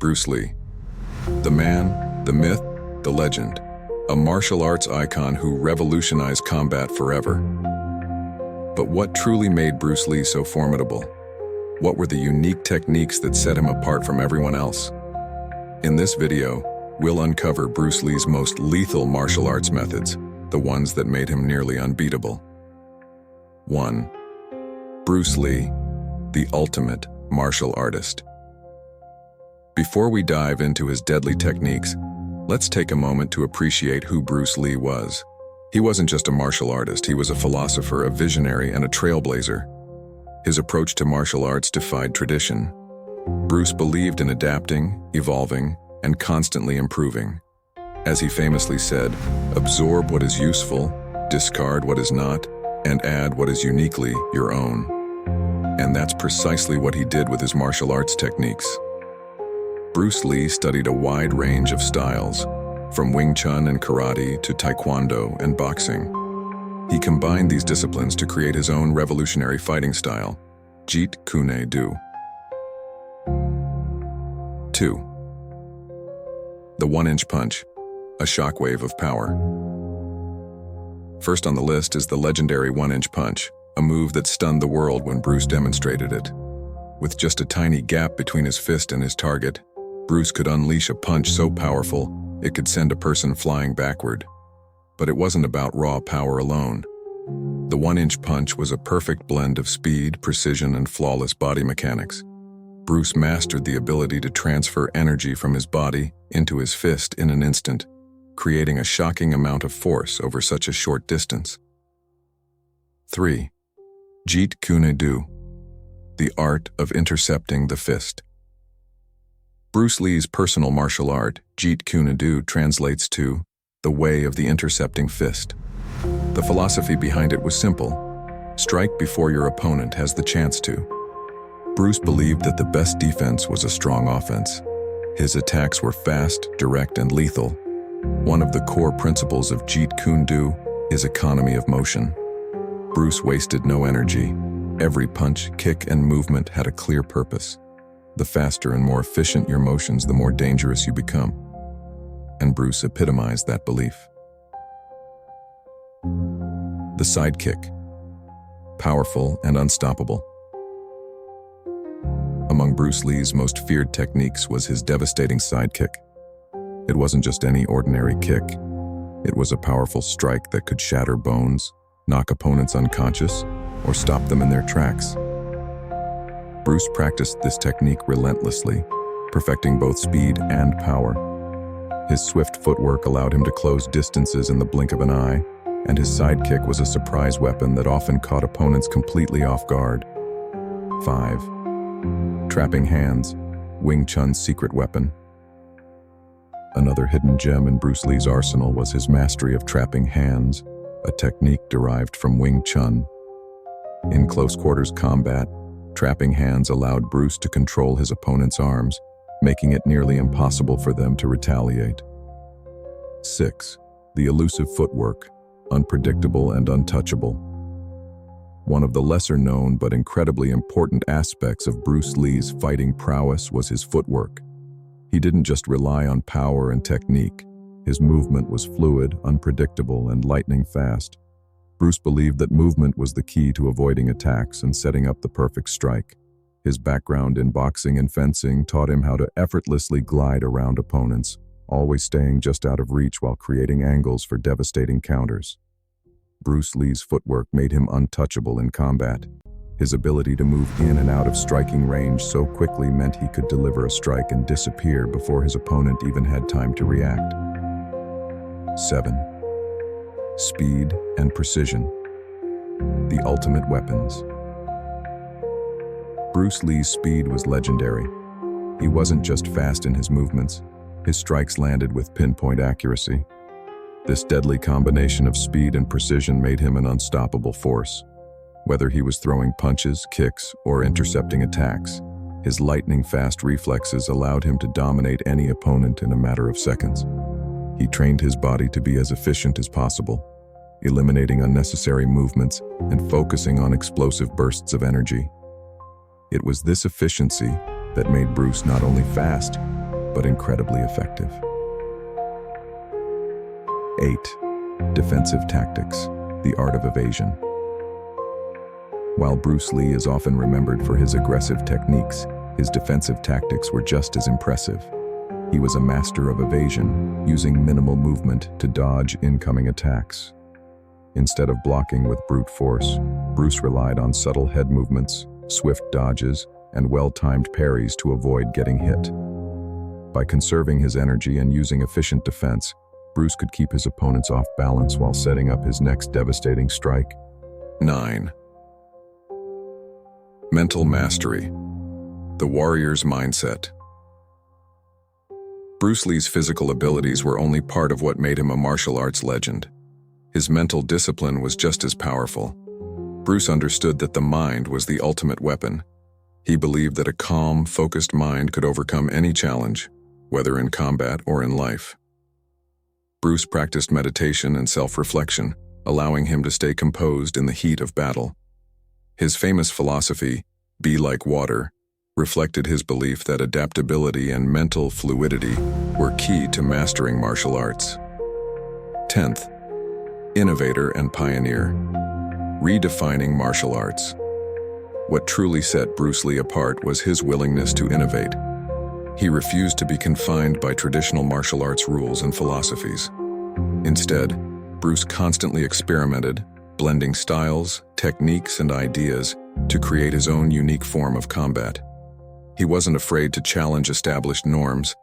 Bruce Lee. The man, the myth, the legend. A martial arts icon who revolutionized combat forever. But what truly made Bruce Lee so formidable? What were the unique techniques that set him apart from everyone else? In this video, we'll uncover Bruce Lee's most lethal martial arts methods, the ones that made him nearly unbeatable. 1. Bruce Lee, the ultimate martial artist. Before we dive into his deadly techniques, let's take a moment to appreciate who Bruce Lee was. He wasn't just a martial artist, he was a philosopher, a visionary, and a trailblazer. His approach to martial arts defied tradition. Bruce believed in adapting, evolving, and constantly improving. As he famously said, absorb what is useful, discard what is not, and add what is uniquely your own. And that's precisely what he did with his martial arts techniques. Bruce Lee studied a wide range of styles, from Wing Chun and karate to taekwondo and boxing. He combined these disciplines to create his own revolutionary fighting style, Jet Kun Do. 2. The one-inch punch, a shockwave of power. First on the list is the legendary one-inch punch, a move that stunned the world when Bruce demonstrated it. With just a tiny gap between his fist and his target, Bruce could unleash a punch so powerful it could send a person flying backward. But it wasn't about raw power alone. The one-inch punch was a perfect blend of speed, precision, and flawless body mechanics. Bruce mastered the ability to transfer energy from his body into his fist in an instant, creating a shocking amount of force over such a short distance. 3. Jet Kun Do, the art of intercepting the fist. Bruce Lee's personal martial art, Jet Kun Do, translates to the way of the intercepting fist. The philosophy behind it was simple: strike before your opponent has the chance to. Bruce believed that the best defense was a strong offense. His attacks were fast, direct, and lethal. One of the core principles of Jet Kun Do is economy of motion. Bruce wasted no energy. Every punch, kick, and movement had a clear purpose. The faster and more efficient your motions, the more dangerous you become. And Bruce epitomized that belief. The sidekick, powerful and unstoppable. Among Bruce Lee's most feared techniques was his devastating sidekick. It wasn't just any ordinary kick. It was a powerful strike that could shatter bones, knock opponents unconscious, or stop them in their tracks. Bruce practiced this technique relentlessly, perfecting both speed and power. His swift footwork allowed him to close distances in the blink of an eye, and his sidekick was a surprise weapon that often caught opponents completely off guard. 5. Trapping hands, Wing Chun's secret weapon. Another hidden gem in Bruce Lee's arsenal was his mastery of trapping hands, a technique derived from Wing Chun. In close-quarters combat, trapping hands allowed Bruce to control his opponent's arms, making it nearly impossible for them to retaliate. 6. The elusive footwork, unpredictable and untouchable. One of the lesser-known but incredibly important aspects of Bruce Lee's fighting prowess was his footwork. He didn't just rely on power and technique. His movement was fluid, unpredictable, and lightning fast. Bruce believed that movement was the key to avoiding attacks and setting up the perfect strike. His background in boxing and fencing taught him how to effortlessly glide around opponents, always staying just out of reach while creating angles for devastating counters. Bruce Lee's footwork made him untouchable in combat. His ability to move in and out of striking range so quickly meant he could deliver a strike and disappear before his opponent even had time to react. 7. Speed and precision, the ultimate weapons. Bruce Lee's speed was legendary. He wasn't just fast in his movements. His strikes landed with pinpoint accuracy. This deadly combination of speed and precision made him an unstoppable force. Whether he was throwing punches, kicks, or intercepting attacks, his lightning-fast reflexes allowed him to dominate any opponent in a matter of seconds. He trained his body to be as efficient as possible, eliminating unnecessary movements and focusing on explosive bursts of energy. It was this efficiency that made Bruce not only fast, but incredibly effective. 8. Defensive tactics, the art of evasion. While Bruce Lee is often remembered for his aggressive techniques, his defensive tactics were just as impressive. He was a master of evasion, using minimal movement to dodge incoming attacks. Instead of blocking with brute force, Bruce relied on subtle head movements, swift dodges, and well-timed parries to avoid getting hit. By conserving his energy and using efficient defense, Bruce could keep his opponents off balance while setting up his next devastating strike. 9. Mental mastery, the warrior's mindset. Bruce Lee's physical abilities were only part of what made him a martial arts legend. His mental discipline was just as powerful. Bruce understood that the mind was the ultimate weapon. He believed that a calm, focused mind could overcome any challenge, whether in combat or in life. Bruce practiced meditation and self-reflection, allowing him to stay composed in the heat of battle. His famous philosophy, "Be like water," reflected his belief that adaptability and mental fluidity were key to mastering martial arts. 10th, innovator and pioneer, redefining martial arts. What truly set Bruce Lee apart was his willingness to innovate. He refused to be confined by traditional martial arts rules and philosophies. Instead, Bruce constantly experimented, blending styles, techniques, and ideas to create his own unique form of combat. He wasn't afraid to challenge established norms,